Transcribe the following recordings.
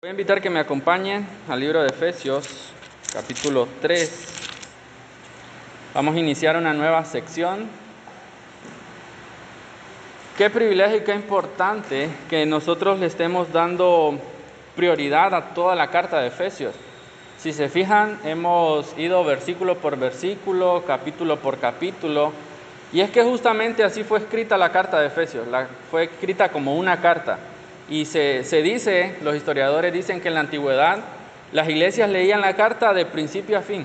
Voy a invitar que me acompañen al libro de Efesios, capítulo 3. Vamos a iniciar una nueva sección. Qué privilegio y qué importante que nosotros le estemos dando prioridad a toda la carta de Efesios. Si se fijan, hemos ido versículo por versículo, capítulo por capítulo, y es que justamente así fue escrita la carta de Efesios, fue escrita como una carta. Y se dice, los historiadores dicen que en la antigüedad las iglesias leían la carta de principio a fin,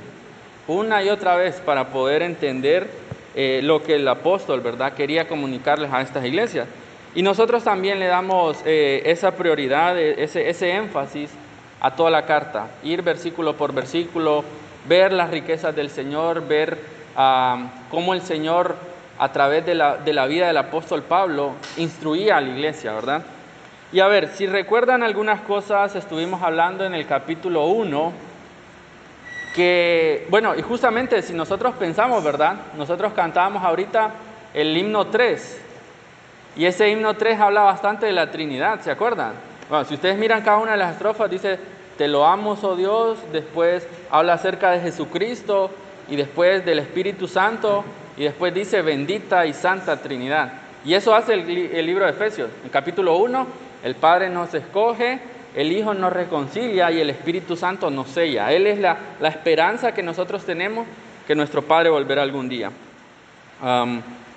una y otra vez, para poder entender lo que el apóstol, ¿verdad?, quería comunicarles a estas iglesias. Y nosotros también le damos esa prioridad, ese énfasis a toda la carta, ir versículo por versículo, ver las riquezas del Señor, ver cómo el Señor, a través de la vida del apóstol Pablo, instruía a la iglesia, ¿verdad? Y a ver, si recuerdan algunas cosas, estuvimos hablando en el capítulo 1, que, bueno, y justamente si nosotros pensamos, ¿verdad? Nosotros cantábamos ahorita el himno 3, y ese himno 3 habla bastante de la Trinidad, ¿se acuerdan? Bueno, si ustedes miran cada una de las estrofas, dice, te lo amo, oh Dios, después habla acerca de Jesucristo, y después del Espíritu Santo, y después dice, bendita y santa Trinidad. Y eso hace el libro de Efesios. En capítulo 1, el Padre nos escoge, el Hijo nos reconcilia y el Espíritu Santo nos sella. Él es la esperanza que nosotros tenemos, que nuestro Padre volverá algún día.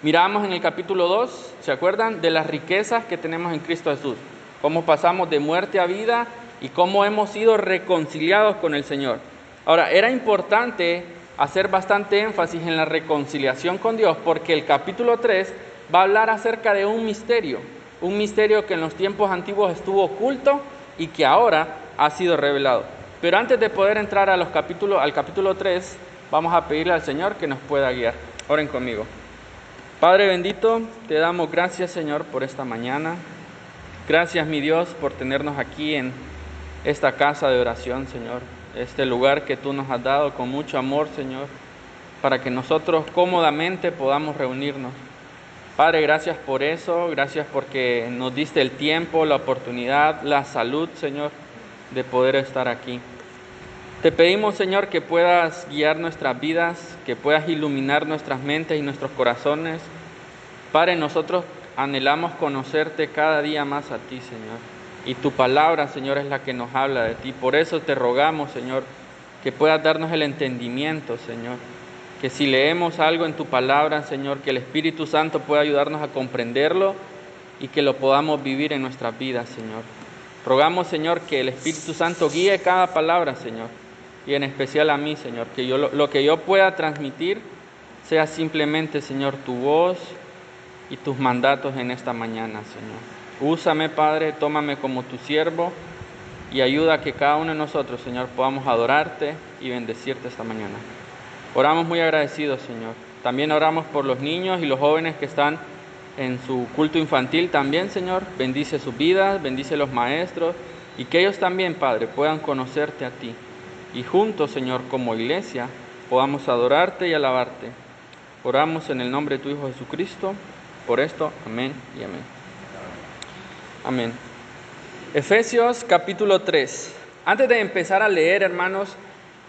Miramos en el capítulo 2, ¿se acuerdan? De las riquezas que tenemos en Cristo Jesús. Cómo pasamos de muerte a vida y cómo hemos sido reconciliados con el Señor. Ahora, era importante hacer bastante énfasis en la reconciliación con Dios, porque el capítulo 3 va a hablar acerca de un misterio que en los tiempos antiguos estuvo oculto y que ahora ha sido revelado. Pero antes de poder entrar al capítulo 3, vamos a pedirle al Señor que nos pueda guiar. Oren conmigo. Padre bendito, te damos gracias, Señor, por esta mañana. Gracias, mi Dios, por tenernos aquí en esta casa de oración, Señor. Este lugar que tú nos has dado con mucho amor, Señor, para que nosotros cómodamente podamos reunirnos. Padre, gracias por eso, gracias porque nos diste el tiempo, la oportunidad, la salud, Señor, de poder estar aquí. Te pedimos, Señor, que puedas guiar nuestras vidas, que puedas iluminar nuestras mentes y nuestros corazones. Padre, nosotros anhelamos conocerte cada día más a ti, Señor. Y tu palabra, Señor, es la que nos habla de ti. Por eso te rogamos, Señor, que puedas darnos el entendimiento, Señor. Que si leemos algo en tu palabra, Señor, que el Espíritu Santo pueda ayudarnos a comprenderlo y que lo podamos vivir en nuestras vidas, Señor. Rogamos, Señor, que el Espíritu Santo guíe cada palabra, Señor, y en especial a mí, Señor, que lo que yo pueda transmitir sea simplemente, Señor, tu voz y tus mandatos en esta mañana, Señor. Úsame, Padre, tómame como tu siervo y ayuda a que cada uno de nosotros, Señor, podamos adorarte y bendecirte esta mañana. Oramos muy agradecidos, Señor. También oramos por los niños y los jóvenes que están en su culto infantil también, Señor. Bendice sus vidas, bendice los maestros y que ellos también, Padre, puedan conocerte a ti. Y juntos, Señor, como iglesia, podamos adorarte y alabarte. Oramos en el nombre de tu Hijo Jesucristo. Por esto, amén y amén. Amén. Efesios capítulo 3. Antes de empezar a leer, hermanos,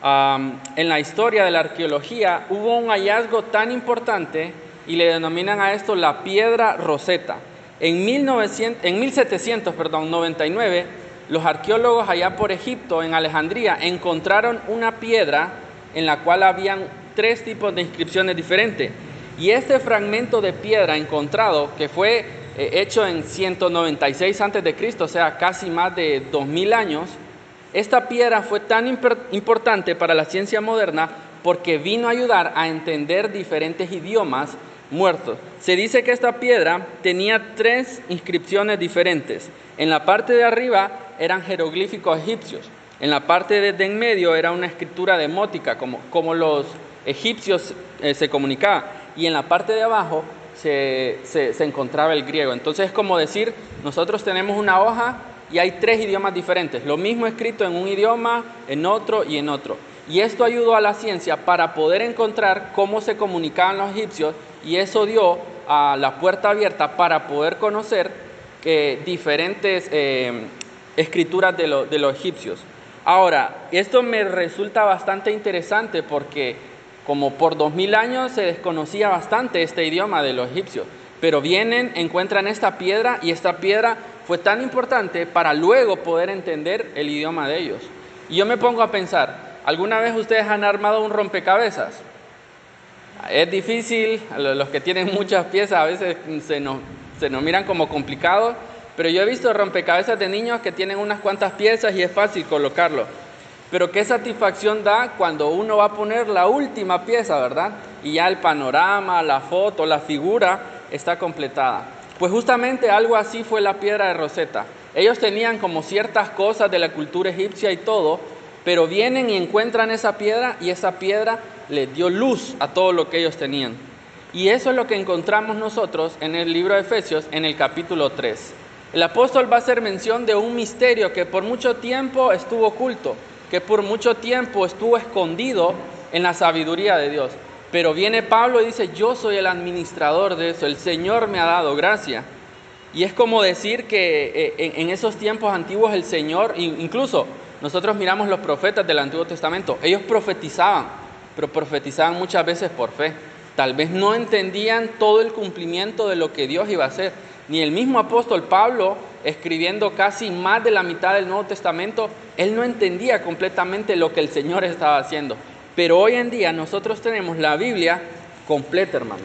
en la historia de la arqueología hubo un hallazgo tan importante y le denominan a esto la piedra Rosetta. En 1799, los arqueólogos allá por Egipto, en Alejandría, encontraron una piedra en la cual habían 3 tipos de inscripciones diferentes. Y este fragmento de piedra encontrado, que fue hecho en 196 a.C., o sea, casi más de 2000 años, esta piedra fue tan importante para la ciencia moderna porque vino a ayudar a entender diferentes idiomas muertos. Se dice que esta piedra tenía 3 inscripciones diferentes. En la parte de arriba eran jeroglíficos egipcios. En la parte de en medio era una escritura demótica, como los egipcios se comunicaban. Y en la parte de abajo se encontraba el griego. Entonces es como decir, nosotros tenemos una hoja y hay 3 idiomas diferentes, lo mismo escrito en un idioma, en otro y en otro. Y esto ayudó a la ciencia para poder encontrar cómo se comunicaban los egipcios, y eso dio a la puerta abierta para poder conocer diferentes escrituras de los egipcios. Ahora, esto me resulta bastante interesante porque como por 2000 años se desconocía bastante este idioma de los egipcios, pero vienen, encuentran esta piedra y esta piedra fue tan importante para luego poder entender el idioma de ellos. Y yo me pongo a pensar, ¿alguna vez ustedes han armado un rompecabezas? Es difícil, los que tienen muchas piezas a veces se nos miran como complicados, pero yo he visto rompecabezas de niños que tienen unas cuantas piezas y es fácil colocarlo. Pero qué satisfacción da cuando uno va a poner la última pieza, ¿verdad? Y ya el panorama, la foto, la figura está completada. Pues justamente algo así fue la piedra de Rosetta. Ellos tenían como ciertas cosas de la cultura egipcia y todo, pero vienen y encuentran esa piedra y esa piedra les dio luz a todo lo que ellos tenían. Y eso es lo que encontramos nosotros en el libro de Efesios, en el capítulo 3. El apóstol va a hacer mención de un misterio que por mucho tiempo estuvo oculto, que por mucho tiempo estuvo escondido en la sabiduría de Dios. Pero viene Pablo y dice, yo soy el administrador de eso, el Señor me ha dado gracia. Y es como decir que en esos tiempos antiguos el Señor, incluso nosotros miramos los profetas del Antiguo Testamento, ellos profetizaban, pero profetizaban muchas veces por fe. Tal vez no entendían todo el cumplimiento de lo que Dios iba a hacer. Ni el mismo apóstol Pablo, escribiendo casi más de la mitad del Nuevo Testamento, él no entendía completamente lo que el Señor estaba haciendo. Pero hoy en día nosotros tenemos la Biblia completa, hermano,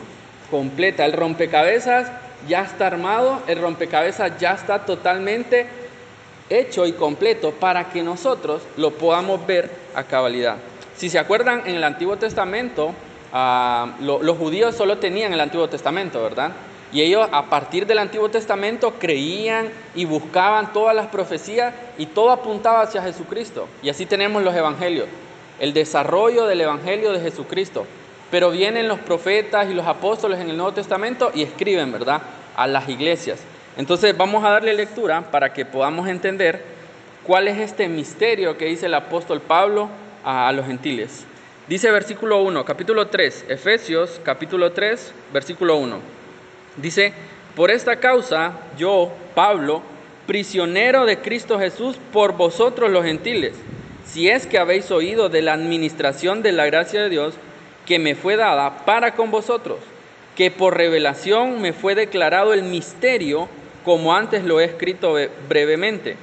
completa. El rompecabezas ya está armado, el rompecabezas ya está totalmente hecho y completo para que nosotros lo podamos ver a cabalidad. Si se acuerdan, en el Antiguo Testamento, los judíos solo tenían el Antiguo Testamento, ¿verdad? Y ellos a partir del Antiguo Testamento creían y buscaban todas las profecías y todo apuntaba hacia Jesucristo. Y así tenemos los evangelios, el desarrollo del evangelio de Jesucristo. Pero vienen los profetas y los apóstoles en el Nuevo Testamento y escriben, ¿verdad?, a las iglesias. Entonces vamos a darle lectura para que podamos entender cuál es este misterio que dice el apóstol Pablo a los gentiles. Dice versículo 1, capítulo 3, Efesios capítulo 3, versículo 1. Dice, por esta causa yo, Pablo, prisionero de Cristo Jesús por vosotros los gentiles, si es que habéis oído de la administración de la gracia de Dios que me fue dada para con vosotros, que por revelación me fue declarado el misterio, como antes lo he escrito brevemente,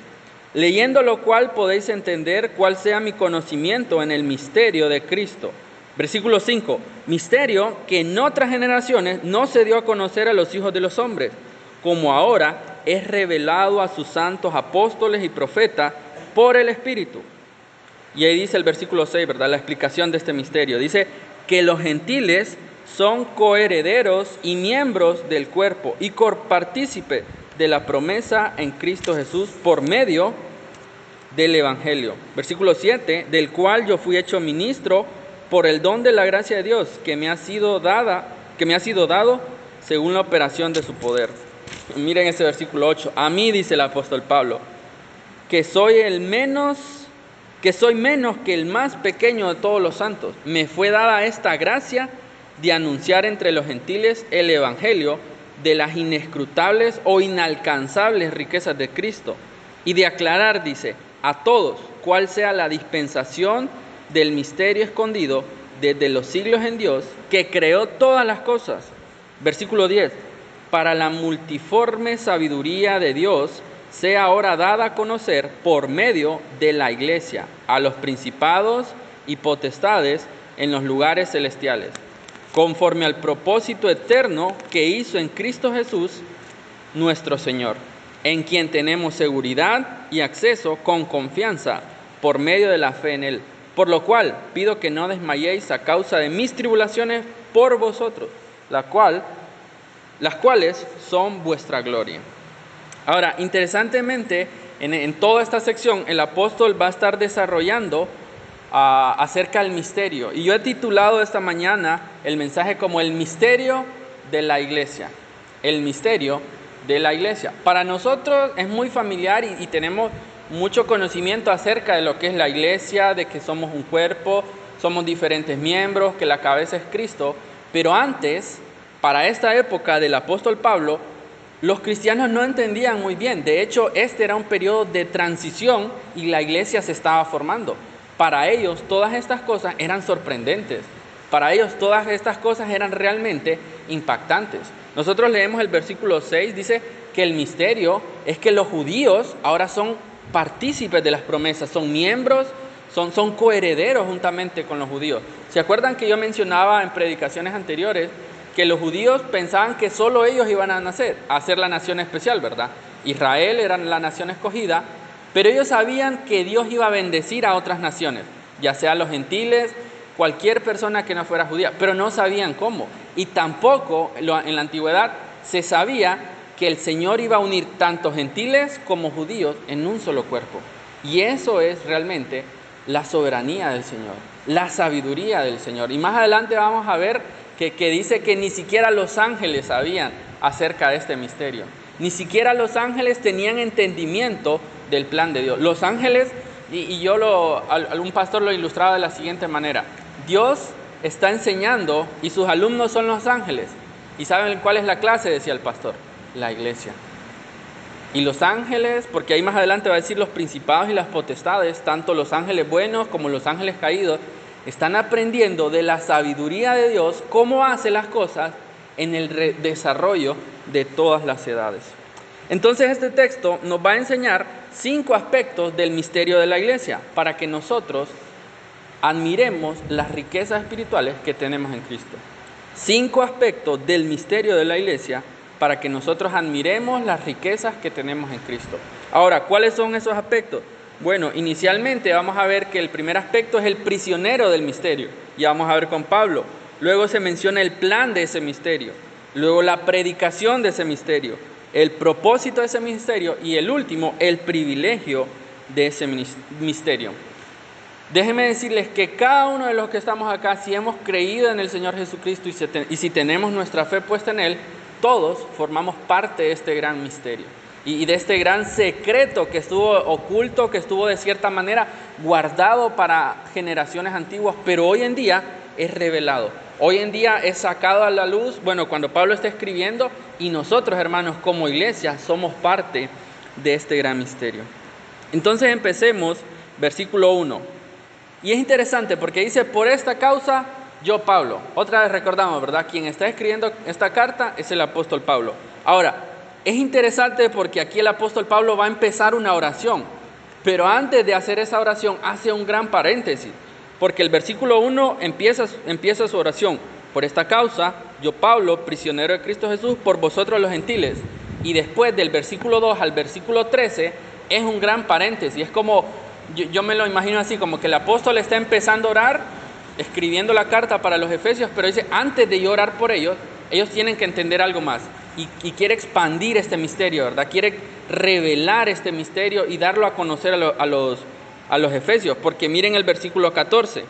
leyendo lo cual podéis entender cuál sea mi conocimiento en el misterio de Cristo. Versículo 5, misterio que en otras generaciones no se dio a conocer a los hijos de los hombres, como ahora es revelado a sus santos apóstoles y profetas por el Espíritu. Y ahí dice el versículo 6, ¿verdad? La explicación de este misterio. Dice que los gentiles son coherederos y miembros del cuerpo y copartícipes de la promesa en Cristo Jesús por medio del Evangelio. Versículo 7, del cual yo fui hecho ministro por el don de la gracia de Dios que me ha sido dado según la operación de su poder. Miren ese versículo 8. A mí, dice el apóstol Pablo, que soy menos que el más pequeño de todos los santos. Me fue dada esta gracia de anunciar entre los gentiles el evangelio de las inescrutables o inalcanzables riquezas de Cristo y de aclarar, dice, a todos cuál sea la dispensación del misterio escondido desde los siglos en Dios, que creó todas las cosas. Versículo 10, para la multiforme sabiduría de Dios sea ahora dada a conocer por medio de la iglesia a los principados y potestades en los lugares celestiales, conforme al propósito eterno que hizo en Cristo Jesús, nuestro Señor, en quien tenemos seguridad y acceso con confianza por medio de la fe en Él. Por lo cual pido que no desmayéis a causa de mis tribulaciones por vosotros, las cuales son vuestra gloria. Ahora, interesantemente, en toda esta sección, el apóstol va a estar desarrollando acerca del misterio. Y yo he titulado esta mañana el mensaje como el misterio de la iglesia. El misterio de la iglesia. Para nosotros es muy familiar y tenemos mucho conocimiento acerca de lo que es la iglesia, de que somos un cuerpo, somos diferentes miembros, que la cabeza es Cristo. Pero antes, para esta época del apóstol Pablo, los cristianos no entendían muy bien. De hecho, este era un periodo de transición y la iglesia se estaba formando. Para ellos, todas estas cosas eran sorprendentes. Para ellos, todas estas cosas eran realmente impactantes. Nosotros leemos el versículo 6, dice que el misterio es que los judíos ahora son partícipes de las promesas, son miembros, son coherederos juntamente con los judíos. ¿Se acuerdan que yo mencionaba en predicaciones anteriores que los judíos pensaban que solo ellos iban a nacer, a ser la nación especial, ¿verdad? Israel era la nación escogida, pero ellos sabían que Dios iba a bendecir a otras naciones, ya sea los gentiles, cualquier persona que no fuera judía, pero no sabían cómo. Y tampoco en la antigüedad se sabía que el Señor iba a unir tanto gentiles como judíos en un solo cuerpo. Y eso es realmente la soberanía del Señor, la sabiduría del Señor. Y más adelante vamos a ver que dice que ni siquiera los ángeles sabían acerca de este misterio. Ni siquiera los ángeles tenían entendimiento del plan de Dios. Los ángeles, algún pastor lo ilustraba de la siguiente manera: Dios está enseñando y sus alumnos son los ángeles. ¿Y saben cuál es la clase?, decía el pastor: la iglesia. Y los ángeles, porque ahí más adelante va a decir los principados y las potestades, tanto los ángeles buenos como los ángeles caídos, están aprendiendo de la sabiduría de Dios cómo hace las cosas en el desarrollo de todas las edades. Entonces este texto nos va a enseñar 5 aspectos del misterio de la iglesia para que nosotros admiremos las riquezas espirituales que tenemos en Cristo. 5 aspectos del misterio de la iglesia para que nosotros admiremos las riquezas que tenemos en Cristo. Ahora, ¿cuáles son esos aspectos? Bueno, inicialmente vamos a ver que el primer aspecto es el prisionero del misterio. Ya vamos a ver con Pablo. Luego se menciona el plan de ese misterio. Luego la predicación de ese misterio. El propósito de ese misterio. Y el último, el privilegio de ese misterio. Déjenme decirles que cada uno de los que estamos acá, si hemos creído en el Señor Jesucristo y si tenemos nuestra fe puesta en Él, todos formamos parte de este gran misterio y de este gran secreto que estuvo oculto, que estuvo de cierta manera guardado para generaciones antiguas, pero hoy en día es revelado. Hoy en día es sacado a la luz, cuando Pablo está escribiendo, y nosotros, hermanos, como iglesia, somos parte de este gran misterio. Entonces empecemos, versículo 1. Y es interesante porque dice: por esta causa, yo Pablo. Otra vez recordamos, ¿verdad? Quien está escribiendo esta carta es el apóstol Pablo. Ahora, es interesante porque aquí el apóstol Pablo va a empezar una oración, pero antes de hacer esa oración hace un gran paréntesis, porque el versículo 1 empieza su oración: por esta causa, yo Pablo, prisionero de Cristo Jesús, por vosotros los gentiles. Y después del versículo 2 al versículo 13 es un gran paréntesis. Es como, yo me lo imagino así, como que el apóstol está empezando a orar, escribiendo la carta para los efesios, pero dice: antes de yo orar por ellos, ellos tienen que entender algo más. Y quiere expandir este misterio, ¿verdad? Quiere revelar este misterio y darlo a conocer a los efesios. Porque miren el versículo 14.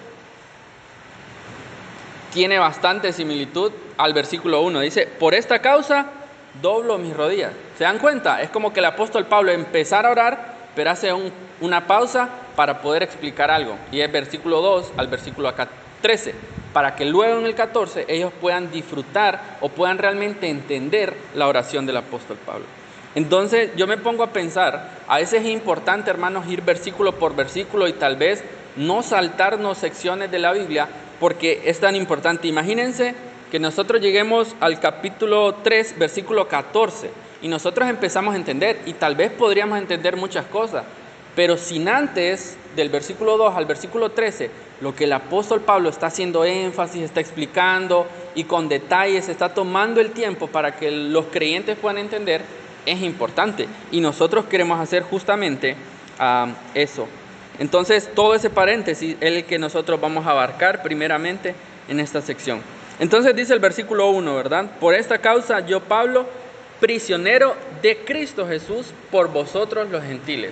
Tiene bastante similitud al versículo 1. Dice: por esta causa doblo mis rodillas. ¿Se dan cuenta? Es como que el apóstol Pablo empezara a orar, pero hace una pausa para poder explicar algo. Y es versículo 2 al versículo 13. Para que luego en el 14 ellos puedan disfrutar o puedan realmente entender la oración del apóstol Pablo. Entonces yo me pongo a pensar, a veces es importante, hermanos, ir versículo por versículo y tal vez no saltarnos secciones de la Biblia porque es tan importante. Imagínense que nosotros lleguemos al capítulo 3, versículo 14 y nosotros empezamos a entender y tal vez podríamos entender muchas cosas, pero sin antes, del versículo 2 al versículo 13, lo que el apóstol Pablo está haciendo énfasis, está explicando y con detalles, está tomando el tiempo para que los creyentes puedan entender, es importante. Y nosotros queremos hacer justamente eso. Entonces, todo ese paréntesis es el que nosotros vamos a abarcar primeramente en esta sección. Entonces dice el versículo 1, ¿verdad? Por esta causa yo, Pablo, prisionero de Cristo Jesús, por vosotros los gentiles.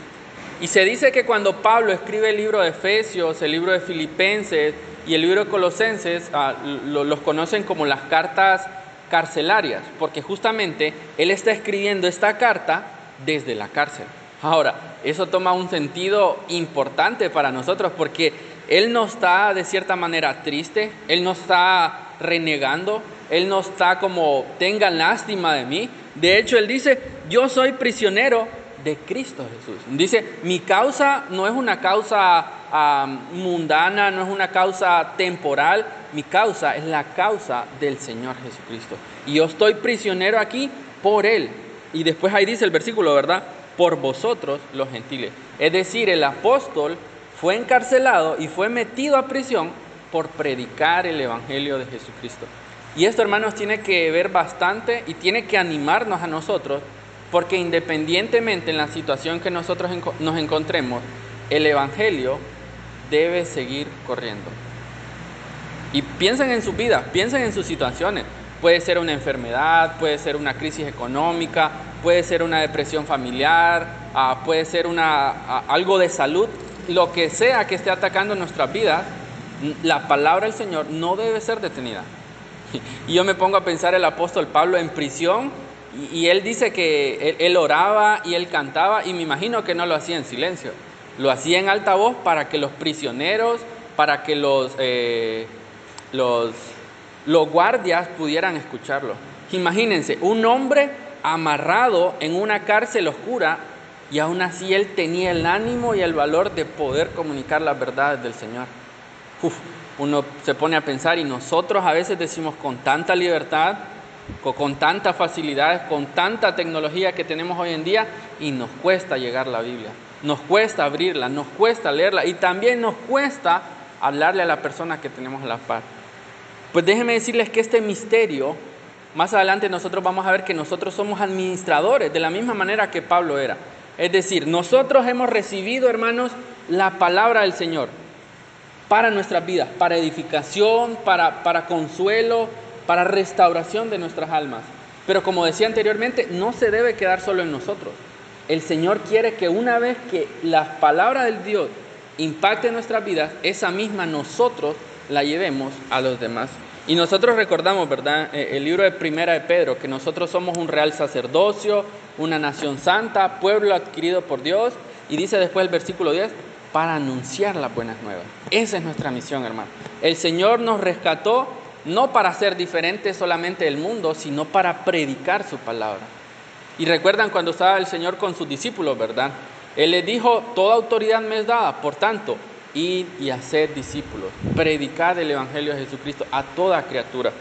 Y se dice que cuando Pablo escribe el libro de Efesios, el libro de Filipenses y el libro de Colosenses, los conocen como las cartas carcelarias, porque justamente él está escribiendo esta carta desde la cárcel. Ahora, eso toma un sentido importante para nosotros, porque él no está de cierta manera triste, él no está renegando, él no está como tengan lástima de mí, De hecho, él dice, yo soy prisionero de Cristo Jesús. Dice, mi causa no es una causa mundana, no es una causa temporal, mi causa es la causa del Señor Jesucristo. Y yo estoy prisionero aquí por Él. Y después ahí dice el versículo, ¿verdad? Por vosotros los gentiles. Es decir, el apóstol fue encarcelado y fue metido a prisión por predicar el evangelio de Jesucristo. Y esto, hermanos, tiene que ver bastante y tiene que animarnos a nosotros, porque independientemente en la situación que nosotros nos encontremos, el evangelio debe seguir corriendo. Y piensen en sus vidas, piensen en sus situaciones. Puede ser una enfermedad, puede ser una crisis económica, puede ser una depresión familiar, puede ser algo de salud. Lo que sea que esté atacando nuestras vidas, la palabra del Señor no debe ser detenida. Y yo me pongo a pensar el apóstol Pablo en prisión, y él dice que él oraba y él cantaba, y me imagino que no lo hacía en silencio, lo hacía en alta voz para que los prisioneros, para que los guardias pudieran escucharlo. Imagínense, un hombre amarrado en una cárcel oscura, y aún así él tenía el ánimo y el valor de poder comunicar las verdades del Señor. Uno se pone a pensar, y nosotros a veces decimos con tanta libertad, con tantas facilidades, con tanta tecnología que tenemos hoy en día, y nos cuesta llegar a la Biblia, nos cuesta abrirla, nos cuesta leerla, y también nos cuesta hablarle a la persona que tenemos a la par. Pues déjenme decirles que este misterio, más adelante nosotros vamos a ver que nosotros somos administradores, de la misma manera que Pablo era. Es decir, nosotros hemos recibido, hermanos, la palabra del Señor para nuestras vidas, para edificación, para consuelo, para restauración de nuestras almas. Pero como decía anteriormente, no se debe quedar solo en nosotros. El Señor quiere que una vez que la palabra del Dios impacte en nuestras vidas, esa misma nosotros la llevemos a los demás. Y nosotros recordamos, ¿verdad?, el libro de Primera de Pedro, que nosotros somos un real sacerdocio, una nación santa, pueblo adquirido por Dios, y dice después el versículo 10, para anunciar las buenas nuevas. Esa es nuestra misión, hermano. El Señor nos rescató no para ser diferentes solamente del mundo, sino para predicar su palabra. Y recuerdan cuando estaba el Señor con sus discípulos, ¿verdad? Él les dijo, toda autoridad me es dada, por tanto, id y haced discípulos, predicad el evangelio de Jesucristo a toda criatura.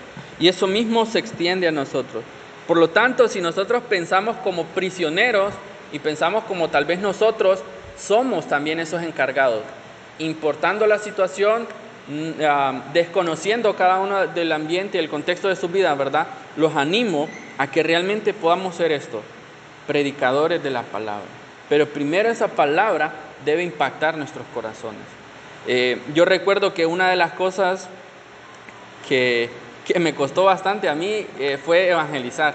Y eso mismo se extiende a nosotros. Por lo tanto, si nosotros pensamos como prisioneros y pensamos como tal vez nosotros somos también esos encargados, importando la situación, desconociendo cada uno del ambiente y el contexto de su vida, ¿verdad? Los animo a que realmente podamos ser esto, predicadores de la palabra. Pero primero esa palabra debe impactar nuestros corazones. Yo recuerdo que una de las cosas que me costó bastante a mí fue evangelizar.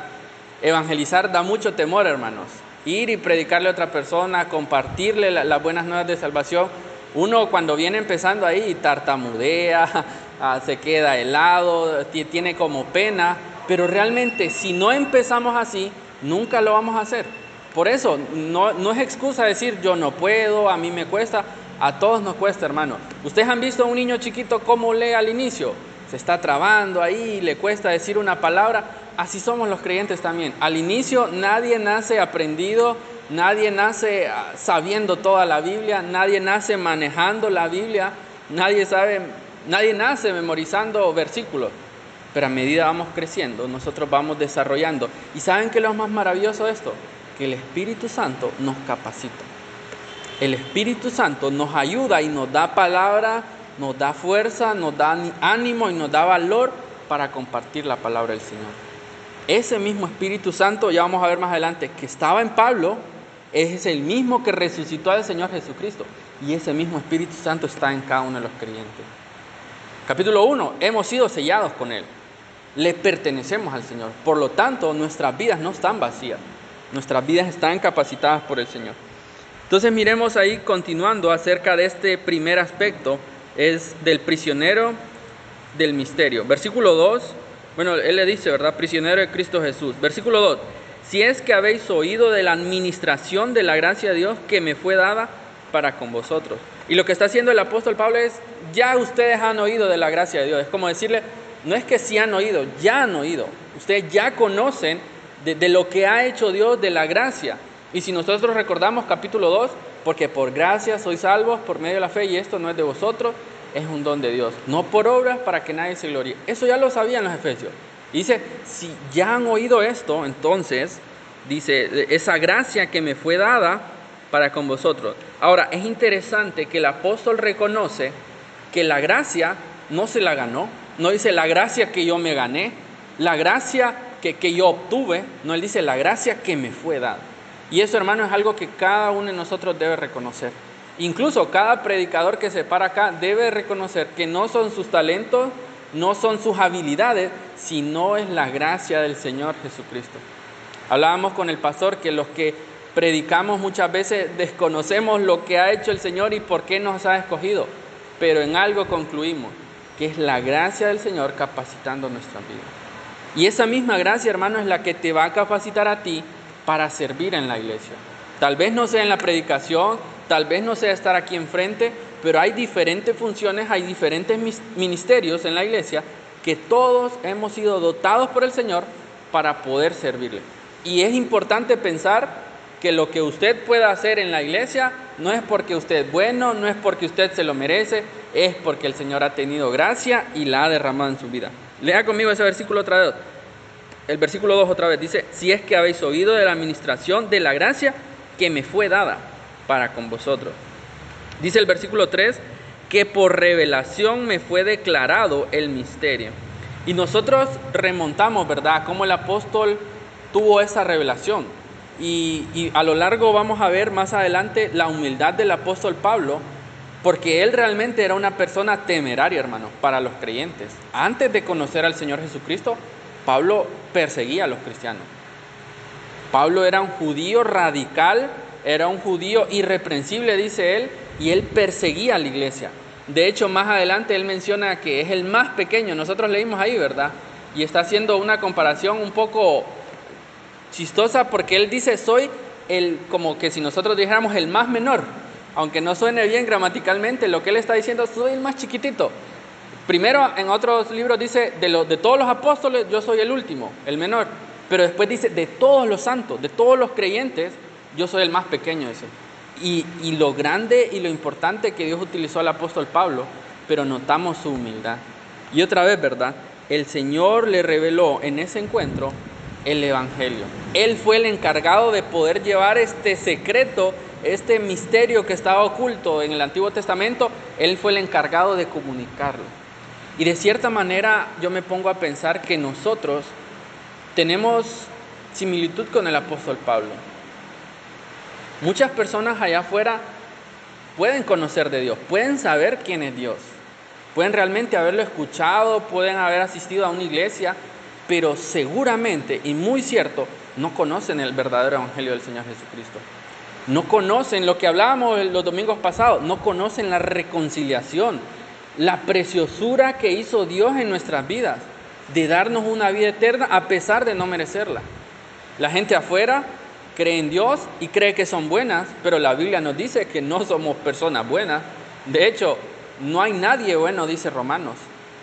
Evangelizar da mucho temor, hermanos. Ir y predicarle a otra persona, compartirle las buenas nuevas de salvación. Uno cuando viene empezando ahí tartamudea, se queda helado, tiene como pena, pero realmente si no empezamos así, nunca lo vamos a hacer. Por eso no es excusa decir yo no puedo, a mí me cuesta, a todos nos cuesta, hermano. Ustedes han visto a un niño chiquito cómo lee al inicio, se está trabando ahí, le cuesta decir una palabra. Así somos los creyentes también. Al inicio nadie nace aprendido, nadie nace sabiendo toda la Biblia, nadie nace manejando la Biblia, nadie nace memorizando versículos. Pero a medida vamos creciendo, nosotros vamos desarrollando. ¿Y saben qué es lo más maravilloso de esto? Que el Espíritu Santo nos capacita. El Espíritu Santo nos ayuda y nos da palabra, nos da fuerza, nos da ánimo y nos da valor para compartir la palabra del Señor. Ese mismo Espíritu Santo, ya vamos a ver más adelante, que estaba en Pablo, es el mismo que resucitó al Señor Jesucristo. Y ese mismo Espíritu Santo está en cada uno de los creyentes. Capítulo 1, hemos sido sellados con Él. Le pertenecemos al Señor. Por lo tanto, nuestras vidas no están vacías. Nuestras vidas están capacitadas por el Señor. Entonces miremos ahí, continuando acerca de este primer aspecto, es del prisionero del misterio. Versículo 2, bueno, él le dice, ¿verdad? Prisionero de Cristo Jesús. Versículo 2, si es que habéis oído de la administración de la gracia de Dios que me fue dada para con vosotros. Y lo que está haciendo el apóstol Pablo es, ya ustedes han oído de la gracia de Dios. Es como decirle, no es que sí han oído, ya han oído. Ustedes ya conocen de lo que ha hecho Dios, de la gracia. Y si nosotros recordamos capítulo 2, porque por gracia sois salvos por medio de la fe, y esto no es de vosotros, es un don de Dios, no por obras para que nadie se gloríe. Eso ya lo sabían los efesios. Y dice, si ya han oído esto, entonces, dice, esa gracia que me fue dada para con vosotros. Ahora, es interesante que el apóstol reconoce que la gracia no se la ganó. No dice la gracia que yo me gané, la gracia que yo obtuve. No, él dice la gracia que me fue dada. Y eso, hermano, es algo que cada uno de nosotros debe reconocer. Incluso cada predicador que se para acá debe reconocer que no son sus talentos, no son sus habilidades, sino es la gracia del Señor Jesucristo. Hablábamos con el pastor que los que predicamos muchas veces desconocemos lo que ha hecho el Señor y por qué nos ha escogido, pero en algo concluimos, que es la gracia del Señor capacitando nuestra vida. Y esa misma gracia, hermano, es la que te va a capacitar a ti para servir en la iglesia. Tal vez no sea en la predicación, tal vez no sea estar aquí enfrente, pero hay diferentes funciones, hay diferentes ministerios en la iglesia que todos hemos sido dotados por el Señor para poder servirle. Y es importante pensar que lo que usted pueda hacer en la iglesia no es porque usted es bueno, no es porque usted se lo merece, es porque el Señor ha tenido gracia y la ha derramado en su vida. Lea conmigo ese versículo otra vez. El versículo 2 otra vez dice, si es que habéis oído de la administración de la gracia que me fue dada para con vosotros. Dice el versículo 3, que por revelación me fue declarado el misterio. Y nosotros remontamos, ¿verdad?, cómo el apóstol tuvo esa revelación. Y a lo largo vamos a ver más adelante la humildad del apóstol Pablo, porque él realmente era una persona temeraria, hermano, para los creyentes. Antes de conocer al Señor Jesucristo, Pablo perseguía a los cristianos. Pablo era un judío radical, era un judío irreprensible, dice él, y él perseguía a la iglesia. De hecho, más adelante él menciona que es el más pequeño. Nosotros leímos ahí, ¿verdad? Y está haciendo una comparación un poco chistosa porque él dice, soy como que si nosotros dijéramos el más menor. Aunque no suene bien gramaticalmente, lo que él está diciendo, soy el más chiquitito. Primero, en otros libros dice, de todos los apóstoles, yo soy el último, el menor. Pero después dice, de todos los santos, de todos los creyentes, yo soy el más pequeño, dice. Y lo grande y lo importante que Dios utilizó al apóstol Pablo, pero notamos su humildad. Y otra vez, ¿verdad? El Señor le reveló en ese encuentro el Evangelio. Él fue el encargado de poder llevar este secreto, este misterio que estaba oculto en el Antiguo Testamento. Él fue el encargado de comunicarlo. Y de cierta manera yo me pongo a pensar que nosotros tenemos similitud con el apóstol Pablo. Muchas personas allá afuera pueden conocer de Dios, pueden saber quién es Dios, pueden realmente haberlo escuchado, pueden haber asistido a una iglesia, pero seguramente, y muy cierto, no conocen el verdadero evangelio del Señor Jesucristo. No conocen lo que hablábamos los domingos pasados, no conocen la reconciliación, la preciosura que hizo Dios en nuestras vidas, de darnos una vida eterna a pesar de no merecerla. La gente afuera cree en Dios y cree que son buenas, pero la Biblia nos dice que no somos personas buenas. De hecho, no hay nadie bueno, dice Romanos,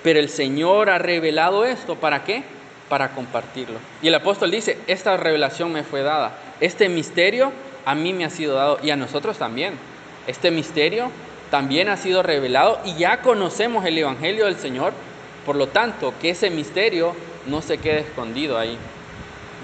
pero el Señor ha revelado esto, ¿para qué? Para compartirlo. Y el apóstol dice, esta revelación me fue dada, este misterio a mí me ha sido dado y a nosotros también. Este misterio también ha sido revelado y ya conocemos el evangelio del Señor, por lo tanto, que ese misterio no se quede escondido ahí.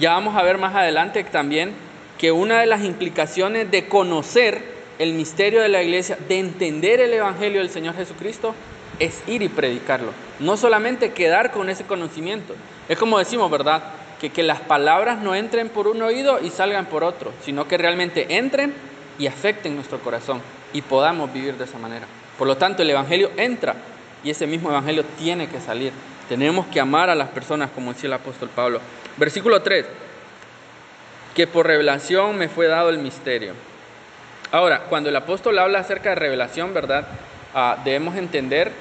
Ya vamos a ver más adelante también que una de las implicaciones de conocer el misterio de la iglesia, de entender el evangelio del Señor Jesucristo, es ir y predicarlo. No solamente quedar con ese conocimiento. Es como decimos, ¿verdad? Que las palabras no entren por un oído y salgan por otro, sino que realmente entren y afecten nuestro corazón y podamos vivir de esa manera. Por lo tanto, el evangelio entra y ese mismo evangelio tiene que salir. Tenemos que amar a las personas, como decía el apóstol Pablo. Versículo 3, que por revelación me fue dado el misterio. Ahora, cuando el apóstol habla acerca de revelación, ¿verdad? Debemos entender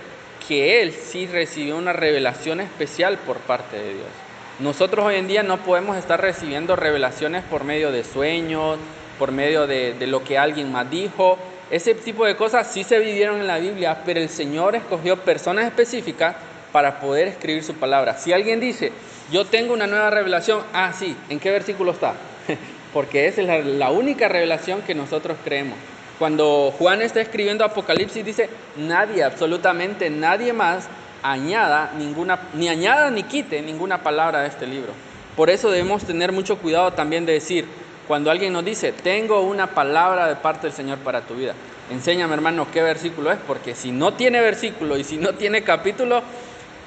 que él sí recibió una revelación especial por parte de Dios. Nosotros hoy en día no podemos estar recibiendo revelaciones por medio de sueños, por medio de lo que alguien más dijo. Ese tipo de cosas sí se vivieron en la Biblia, pero el Señor escogió personas específicas para poder escribir su palabra. Si alguien dice, yo tengo una nueva revelación. Ah, sí, ¿en qué versículo está? Porque esa es la única revelación que nosotros creemos. Cuando Juan está escribiendo Apocalipsis dice, nadie, absolutamente nadie más añada ni quite ninguna palabra de este libro. Por eso debemos tener mucho cuidado también de decir, cuando alguien nos dice, tengo una palabra de parte del Señor para tu vida, enséñame, hermano, qué versículo es, porque si no tiene versículo y si no tiene capítulo,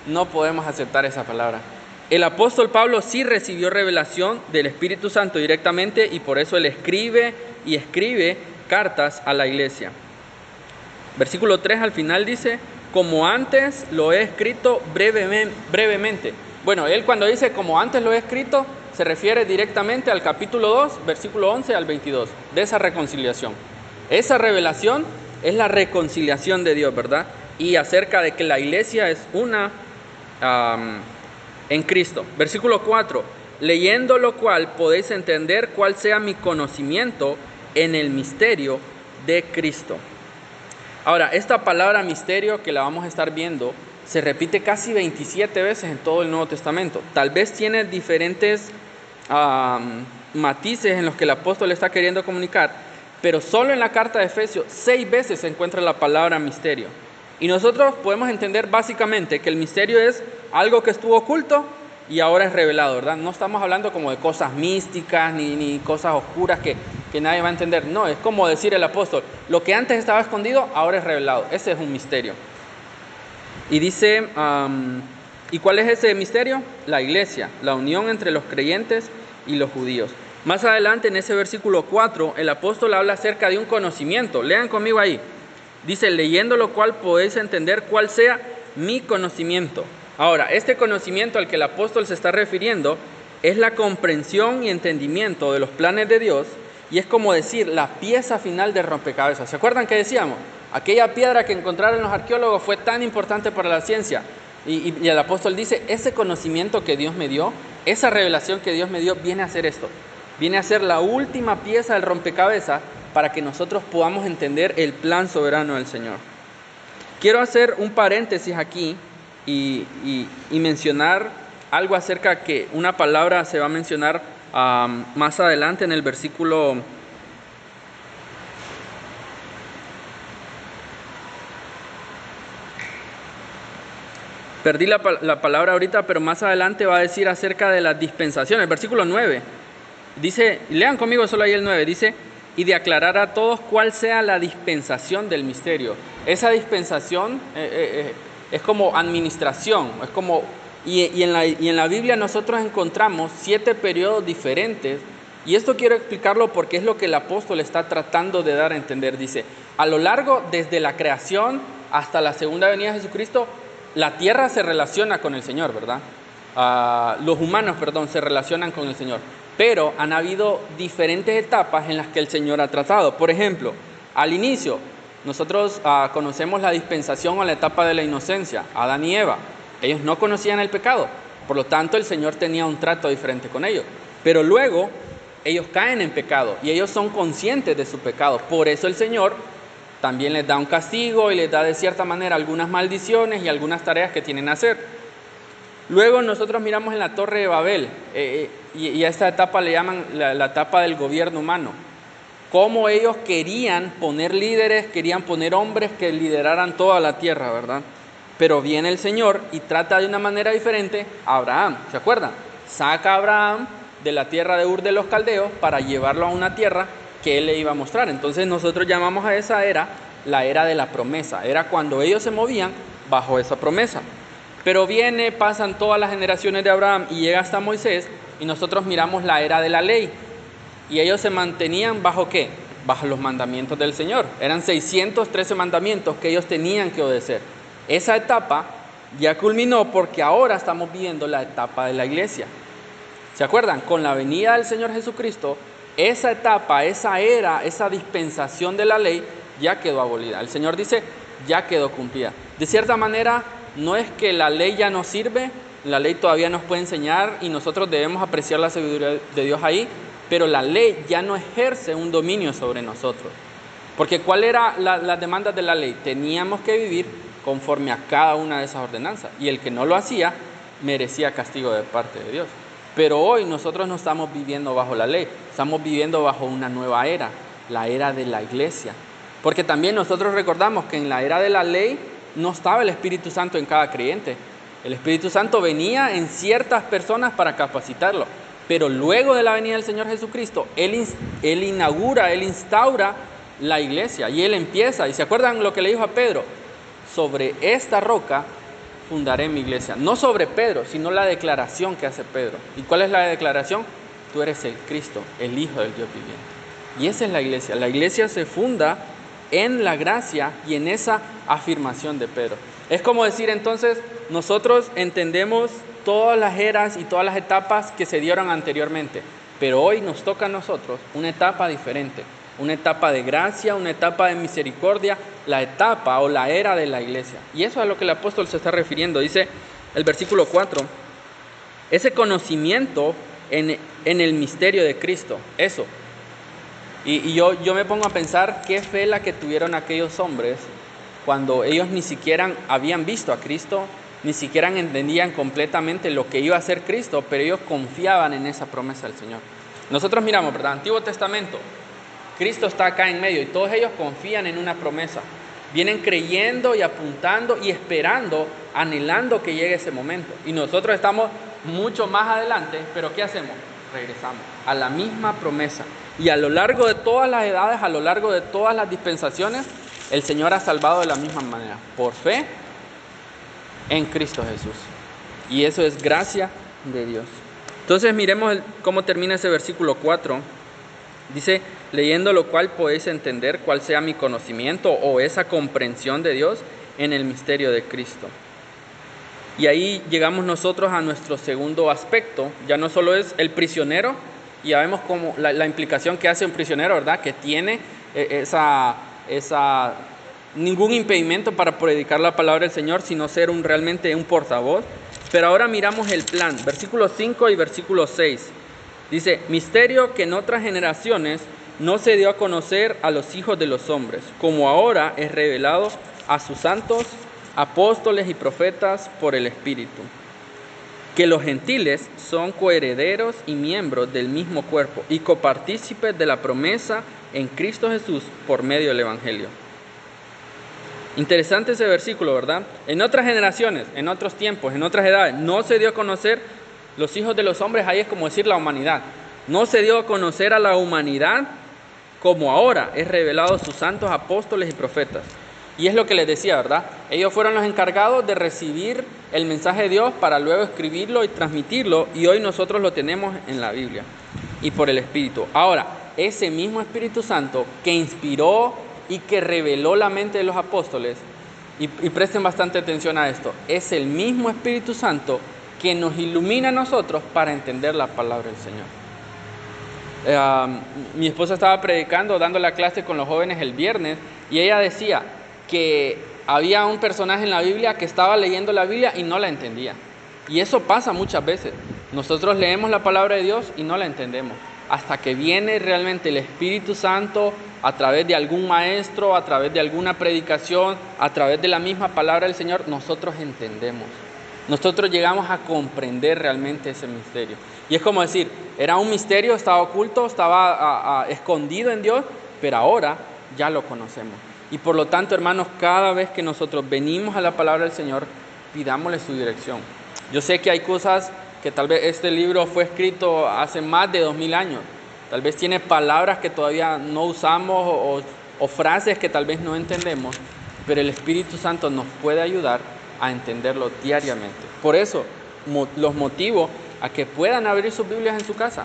no podemos aceptar esa palabra. El apóstol Pablo sí recibió revelación del Espíritu Santo directamente y por eso él escribe cartas a la iglesia. Versículo 3 al final dice, como antes lo he escrito brevemente. Bueno, él cuando dice como antes lo he escrito, se refiere directamente al capítulo 2, versículo 11 al 22, de esa reconciliación. Esa revelación es la reconciliación de Dios, ¿verdad? Y acerca de que la iglesia es una en Cristo. Versículo 4, leyendo lo cual podéis entender cuál sea mi conocimiento en el misterio de Cristo. Ahora, esta palabra misterio que la vamos a estar viendo se repite casi 27 veces en todo el Nuevo Testamento. Tal vez tiene diferentes matices en los que el apóstol está queriendo comunicar, pero solo en la carta de Efesios 6 veces se encuentra la palabra misterio. Y nosotros podemos entender básicamente que el misterio es algo que estuvo oculto y ahora es revelado, ¿verdad? No estamos hablando como de cosas místicas ni cosas oscuras que nadie va a entender. No, es como decir el apóstol, lo que antes estaba escondido, ahora es revelado. Ese es un misterio. Y dice, ¿y cuál es ese misterio? La iglesia, la unión entre los creyentes y los judíos. Más adelante en ese versículo 4, el apóstol habla acerca de un conocimiento. Lean conmigo ahí. Dice, leyendo lo cual podéis entender cuál sea mi conocimiento. Ahora, este conocimiento al que el apóstol se está refiriendo es la comprensión y entendimiento de los planes de Dios y es como decir la pieza final del rompecabezas. ¿Se acuerdan que decíamos? Aquella piedra que encontraron los arqueólogos fue tan importante para la ciencia y el apóstol dice, ese conocimiento que Dios me dio, esa revelación que Dios me dio viene a hacer esto. Viene a ser la última pieza del rompecabezas para que nosotros podamos entender el plan soberano del Señor. Quiero hacer un paréntesis aquí y mencionar algo acerca que una palabra se va a mencionar más adelante en el versículo. Perdí la palabra ahorita, pero más adelante va a decir acerca de las dispensaciones. Versículo 9. Dice, lean conmigo solo ahí el 9, dice, y de aclarar a todos cuál sea la dispensación del misterio. Esa dispensación es como administración, es como, y en la Biblia nosotros encontramos 7 periodos diferentes, y esto quiero explicarlo porque es lo que el apóstol está tratando de dar a entender. Dice, a lo largo desde la creación hasta la segunda venida de Jesucristo, la tierra se relaciona con el Señor, ¿verdad? Los humanos, se relacionan con el Señor. Pero han habido diferentes etapas en las que el Señor ha tratado. Por ejemplo, al inicio, nosotros conocemos la dispensación o la etapa de la inocencia, Adán y Eva. Ellos no conocían el pecado, por lo tanto el Señor tenía un trato diferente con ellos. Pero luego ellos caen en pecado y ellos son conscientes de su pecado. Por eso el Señor también les da un castigo y les da de cierta manera algunas maldiciones y algunas tareas que tienen que hacer. Luego nosotros miramos en la Torre de Babel, y a esta etapa le llaman la etapa del gobierno humano. Cómo ellos querían poner líderes, querían poner hombres que lideraran toda la tierra, ¿verdad? Pero viene el Señor y trata de una manera diferente a Abraham, ¿se acuerdan? Saca a Abraham de la tierra de Ur de los Caldeos para llevarlo a una tierra que él le iba a mostrar. Entonces nosotros llamamos a esa era la era de la promesa. Era cuando ellos se movían bajo esa promesa. Pero pasan todas las generaciones de Abraham y llega hasta Moisés y nosotros miramos la era de la ley. Y ellos se mantenían ¿bajo qué? Bajo los mandamientos del Señor. Eran 613 mandamientos que ellos tenían que obedecer. Esa etapa ya culminó porque ahora estamos viviendo la etapa de la iglesia. ¿Se acuerdan? Con la venida del Señor Jesucristo, esa etapa, esa era, esa dispensación de la ley ya quedó abolida. El Señor dice, ya quedó cumplida. De cierta manera, no es que la ley ya no sirve, la ley todavía nos puede enseñar y nosotros debemos apreciar la sabiduría de Dios ahí, pero la ley ya no ejerce un dominio sobre nosotros. Porque ¿cuál era las demandas de la ley? Teníamos que vivir conforme a cada una de esas ordenanzas y el que no lo hacía merecía castigo de parte de Dios. Pero hoy nosotros no estamos viviendo bajo la ley, estamos viviendo bajo una nueva era, la era de la iglesia. Porque también nosotros recordamos que en la era de la ley no estaba el Espíritu Santo en cada creyente. El Espíritu Santo venía en ciertas personas para capacitarlo. Pero luego de la venida del Señor Jesucristo, Él inaugura, Él instaura la iglesia. Y Él empieza, y se acuerdan lo que le dijo a Pedro: sobre esta roca fundaré mi iglesia. No sobre Pedro, sino la declaración que hace Pedro. ¿Y cuál es la declaración? Tú eres el Cristo, el Hijo del Dios viviente. Y esa es la iglesia. La iglesia se funda en la gracia y en esa afirmación de Pedro. Es como decir entonces, nosotros entendemos todas las eras y todas las etapas que se dieron anteriormente, pero hoy nos toca a nosotros una etapa diferente, una etapa de gracia, una etapa de misericordia, la etapa o la era de la iglesia. Y eso es a lo que el apóstol se está refiriendo. Dice el versículo 4, ese conocimiento en el misterio de Cristo, eso. Y yo me pongo a pensar qué fe la que tuvieron aquellos hombres cuando ellos ni siquiera habían visto a Cristo, ni siquiera entendían completamente lo que iba a hacer Cristo, pero ellos confiaban en esa promesa del Señor. Nosotros miramos, ¿verdad? Antiguo Testamento, Cristo está acá en medio y todos ellos confían en una promesa. Vienen creyendo y apuntando y esperando, anhelando que llegue ese momento. Y nosotros estamos mucho más adelante, pero ¿qué hacemos? Regresamos a la misma promesa. Y a lo largo de todas las edades, a lo largo de todas las dispensaciones, el Señor ha salvado de la misma manera, por fe en Cristo Jesús. Y eso es gracia de Dios. Entonces miremos cómo termina ese versículo 4. Dice, leyendo lo cual podéis entender cuál sea mi conocimiento o esa comprensión de Dios en el misterio de Cristo. Y ahí llegamos nosotros a nuestro segundo aspecto. Ya no solo es el prisionero, y ya vemos como la implicación que hace un prisionero, ¿verdad? Que tiene ningún impedimento para predicar la palabra del Señor, sino ser realmente un portavoz. Pero ahora miramos el plan, versículos 5 y versículo 6. Dice, misterio que en otras generaciones no se dio a conocer a los hijos de los hombres, como ahora es revelado a sus santos apóstoles y profetas por el Espíritu, que los gentiles son coherederos y miembros del mismo cuerpo y copartícipes de la promesa en Cristo Jesús por medio del Evangelio. Interesante ese versículo, ¿verdad? En otras generaciones, en otros tiempos, en otras edades, no se dio a conocer los hijos de los hombres, ahí es como decir la humanidad. No se dio a conocer a la humanidad como ahora es revelado a sus santos apóstoles y profetas. Y es lo que les decía, ¿verdad? Ellos fueron los encargados de recibir el mensaje de Dios para luego escribirlo y transmitirlo, y hoy nosotros lo tenemos en la Biblia y por el Espíritu. Ahora, ese mismo Espíritu Santo que inspiró y que reveló la mente de los apóstoles, y presten bastante atención a esto, es el mismo Espíritu Santo que nos ilumina a nosotros para entender la palabra del Señor. Mi esposa estaba predicando, dando la clase con los jóvenes el viernes, y ella decía que había un personaje en la Biblia que estaba leyendo la Biblia y no la entendía. Y eso pasa muchas veces. Nosotros leemos la palabra de Dios y no la entendemos. Hasta que viene realmente el Espíritu Santo a través de algún maestro, a través de alguna predicación, a través de la misma palabra del Señor, nosotros entendemos. Nosotros llegamos a comprender realmente ese misterio. Y es como decir, era un misterio, estaba oculto, estaba escondido en Dios, pero ahora ya lo conocemos. Y por lo tanto, hermanos, cada vez que nosotros venimos a la palabra del Señor, pidámosle su dirección. Yo sé que hay cosas que tal vez este libro fue escrito hace más de 2000 años. Tal vez tiene palabras que todavía no usamos o frases que tal vez no entendemos, pero el Espíritu Santo nos puede ayudar a entenderlo diariamente. Por eso los motivo a que puedan abrir sus Biblias en su casa.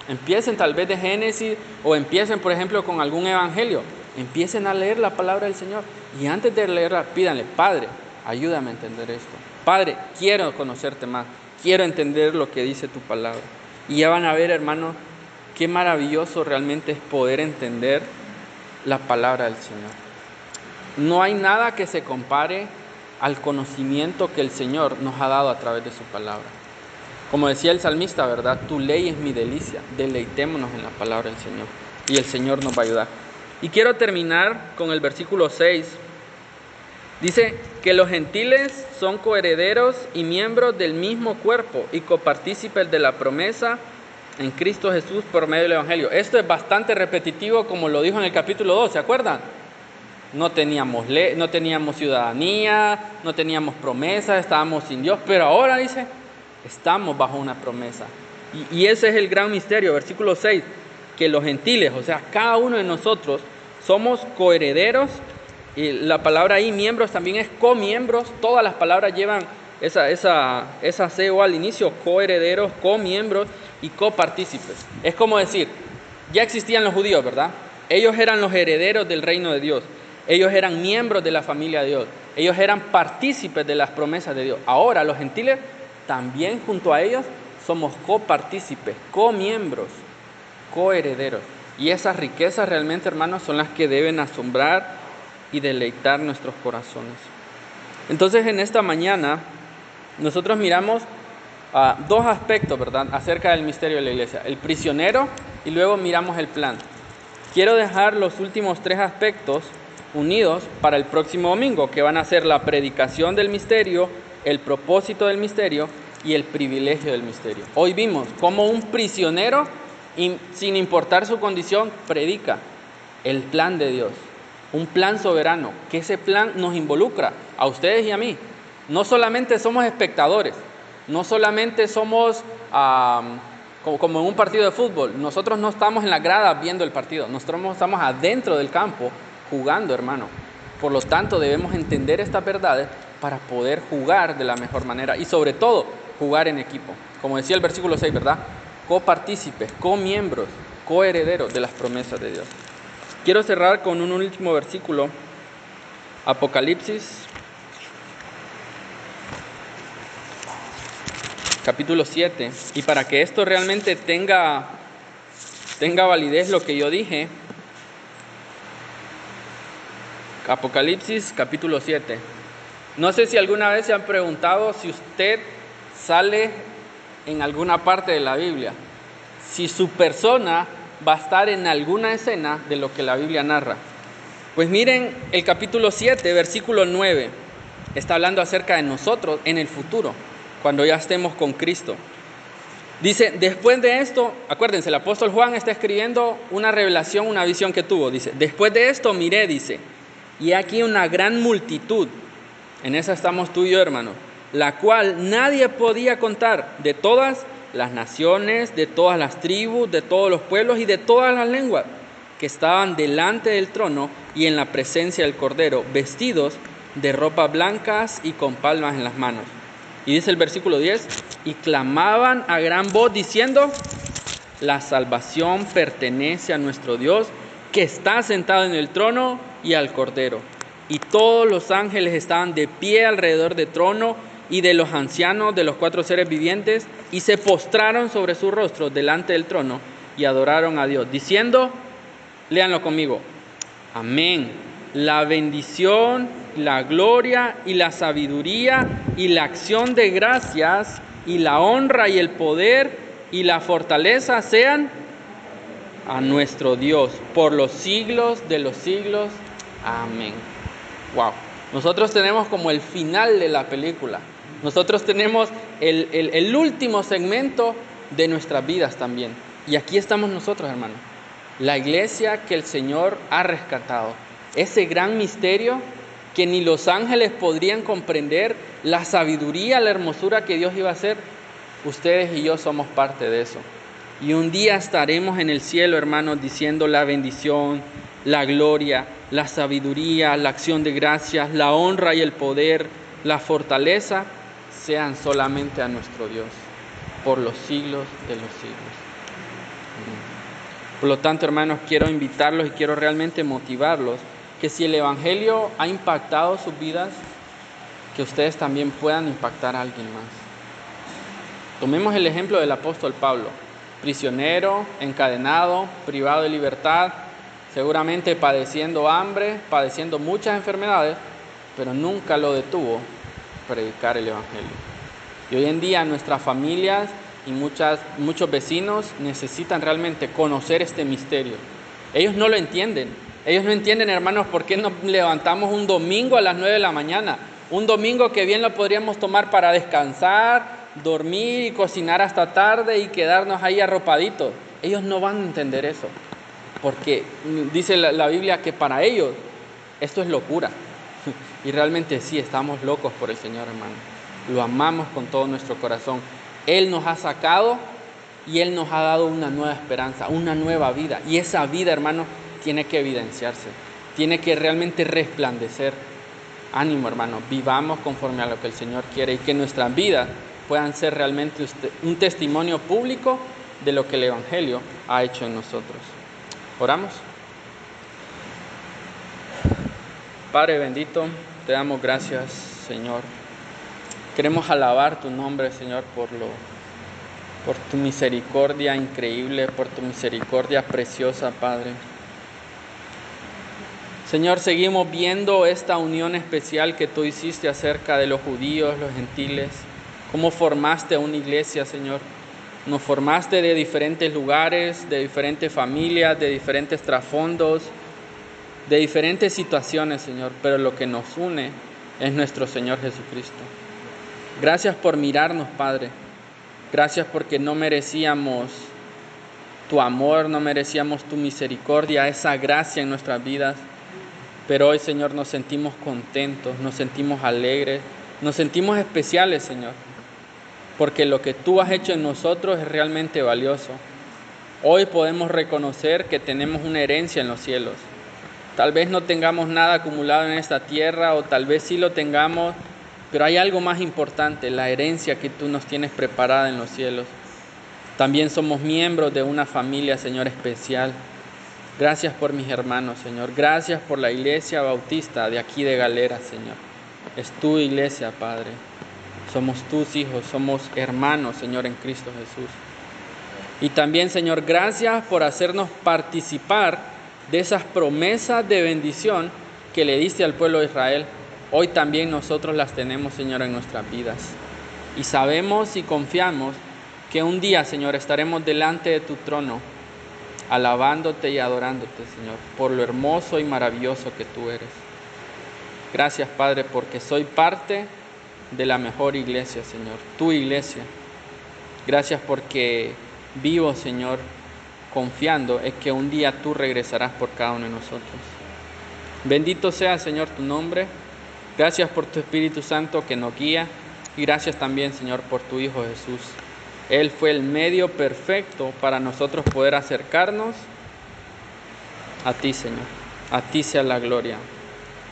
Empiecen tal vez de Génesis o empiecen, por ejemplo, con algún evangelio. Empiecen a leer la palabra del Señor y antes de leerla pídanle, Padre, ayúdame a entender esto. Padre, quiero conocerte más, quiero entender lo que dice tu palabra. Y ya van a ver, hermanos, qué maravilloso realmente es poder entender la palabra del Señor. No hay nada que se compare al conocimiento que el Señor nos ha dado a través de su palabra. Como decía el salmista, ¿verdad? Tu ley es mi delicia, deleitémonos en la palabra del Señor y el Señor nos va a ayudar. Y quiero terminar con el versículo 6, Dice que los gentiles son coherederos y miembros del mismo cuerpo y copartícipes de la promesa en Cristo Jesús por medio del Evangelio. Esto es bastante repetitivo, como lo dijo en el capítulo 2, ¿se acuerdan? No teníamos no teníamos ciudadanía, no teníamos promesa, estábamos sin Dios, pero ahora dice, estamos bajo una promesa. Y ese es el gran misterio, versículo 6, que los gentiles, o sea, cada uno de nosotros, somos coherederos, y la palabra ahí, miembros, también es comiembros, todas las palabras llevan esa CO al inicio, coherederos, comiembros y copartícipes. Es como decir, ya existían los judíos, ¿verdad? Ellos eran los herederos del reino de Dios. Ellos eran miembros de la familia de Dios. Ellos eran partícipes de las promesas de Dios. Ahora los gentiles también junto a ellos somos copartícipes, comiembros, coherederos. Y esas riquezas realmente, hermanos, son las que deben asombrar y deleitar nuestros corazones. Entonces en esta mañana nosotros miramos dos aspectos, ¿verdad?, acerca del misterio de la iglesia. El prisionero y luego miramos el plan. Quiero dejar los últimos tres aspectos unidos para el próximo domingo, que van a ser la predicación del misterio, el propósito del misterio y el privilegio del misterio. Hoy vimos cómo un prisionero, sin importar su condición, predica el plan de Dios, un plan soberano, que ese plan nos involucra a ustedes y a mí. No solamente somos espectadores, no solamente somos como en un partido de fútbol, nosotros no estamos en la grada viendo el partido, nosotros estamos adentro del campo jugando, hermano. Por lo tanto, debemos entender estas verdades para poder jugar de la mejor manera y sobre todo, jugar en equipo. Como decía el versículo 6, ¿verdad? Copartícipes, comiembros, coherederos de las promesas de Dios. Quiero cerrar con un último versículo, Apocalipsis, capítulo 7, y para que esto realmente tenga validez lo que yo dije, Apocalipsis capítulo 7. No sé si alguna vez se han preguntado si usted sale en alguna parte de la Biblia, si su persona va a estar en alguna escena de lo que la Biblia narra. Pues miren, el capítulo 7, versículo 9, está hablando acerca de nosotros en el futuro, cuando ya estemos con Cristo. Dice, después de esto, acuérdense, el apóstol Juan está escribiendo una revelación, una visión que tuvo. Dice, después de esto miré, dice, y aquí una gran multitud, en esa estamos tú y yo, hermano, la cual nadie podía contar, de todas las naciones, de todas las tribus, de todos los pueblos y de todas las lenguas, que estaban delante del trono y en la presencia del Cordero, vestidos de ropas blancas y con palmas en las manos. Y dice el versículo 10, y clamaban a gran voz diciendo, la salvación pertenece a nuestro Dios, que está sentado en el trono y al Cordero. Y todos los ángeles estaban de pie alrededor del trono y de los ancianos de los 4 seres vivientes, y se postraron sobre sus rostros delante del trono y adoraron a Dios, diciendo, léanlo conmigo, amén. La bendición, la gloria y la sabiduría y la acción de gracias y la honra y el poder y la fortaleza sean a nuestro Dios por los siglos de los siglos. Amén. Wow. Nosotros tenemos como el final de la película. Nosotros tenemos el último segmento de nuestras vidas también. Y aquí estamos nosotros, hermanos. La iglesia que el Señor ha rescatado. Ese gran misterio que ni los ángeles podrían comprender, la sabiduría, la hermosura que Dios iba a hacer. Ustedes y yo somos parte de eso. Y un día estaremos en el cielo, hermanos, diciendo la bendición, la gloria, la sabiduría, la acción de gracias, la honra y el poder, la fortaleza, sean solamente a nuestro Dios, por los siglos de los siglos. Por lo tanto, hermanos, quiero invitarlos y quiero realmente motivarlos, que si el Evangelio ha impactado sus vidas, que ustedes también puedan impactar a alguien más. Tomemos el ejemplo del apóstol Pablo, prisionero, encadenado, privado de libertad, seguramente padeciendo hambre, padeciendo muchas enfermedades, pero nunca lo detuvo predicar el Evangelio. Y hoy en día nuestras familias y muchos vecinos necesitan realmente conocer este misterio. Ellos no lo entienden, Ellos no entienden, hermanos, por qué nos levantamos un domingo a las 9 de la mañana. Un domingo que bien lo podríamos tomar para descansar, dormir y cocinar hasta tarde y quedarnos ahí arropaditos. Ellos no van a entender eso, porque dice la Biblia que para ellos esto es locura. Y realmente sí, estamos locos por el Señor, hermano. Lo amamos con todo nuestro corazón. Él nos ha sacado y Él nos ha dado una nueva esperanza, una nueva vida. Y esa vida, hermano, tiene que evidenciarse, tiene que realmente resplandecer. Ánimo, hermano, vivamos conforme a lo que el Señor quiere y que nuestras vidas puedan ser realmente un testimonio público de lo que el Evangelio ha hecho en nosotros. ¿Oramos? Padre bendito, te damos gracias, Señor. Queremos alabar tu nombre, Señor, por tu misericordia increíble, por tu misericordia preciosa, Padre. Señor, seguimos viendo esta unión especial que tú hiciste acerca de los judíos, los gentiles. Cómo formaste una iglesia, Señor. Nos formaste de diferentes lugares, de diferentes familias, de diferentes trasfondos, de diferentes situaciones, Señor. Pero lo que nos une es nuestro Señor Jesucristo. Gracias por mirarnos, Padre. Gracias porque no merecíamos tu amor, no merecíamos tu misericordia, esa gracia en nuestras vidas. Pero hoy, Señor, nos sentimos contentos, nos sentimos alegres, nos sentimos especiales, Señor, porque lo que tú has hecho en nosotros es realmente valioso. Hoy podemos reconocer que tenemos una herencia en los cielos. Tal vez no tengamos nada acumulado en esta tierra, o tal vez sí lo tengamos, pero hay algo más importante, la herencia que tú nos tienes preparada en los cielos. También somos miembros de una familia, Señor, especial. Gracias por mis hermanos, Señor. Gracias por la iglesia bautista de aquí de Galera, Señor. Es tu iglesia, Padre. Somos tus hijos, somos hermanos, Señor, en Cristo Jesús. Y también, Señor, gracias por hacernos participar de esas promesas de bendición que le diste al pueblo de Israel. Hoy también nosotros las tenemos, Señor, en nuestras vidas. Y sabemos y confiamos que un día, Señor, estaremos delante de tu trono, alabándote y adorándote, Señor, por lo hermoso y maravilloso que tú eres. Gracias, Padre, porque soy parte de la mejor iglesia, Señor, tu iglesia. Gracias porque vivo, Señor, confiando en que un día tú regresarás por cada uno de nosotros. Bendito sea, Señor, tu nombre. Gracias por tu Espíritu Santo que nos guía. Y gracias también, Señor, por tu Hijo Jesús. Él fue el medio perfecto para nosotros poder acercarnos a ti, Señor. A ti sea la gloria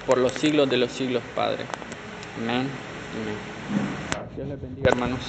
por los siglos de los siglos, Padre. Amén. Amén. Dios les bendiga, hermanos.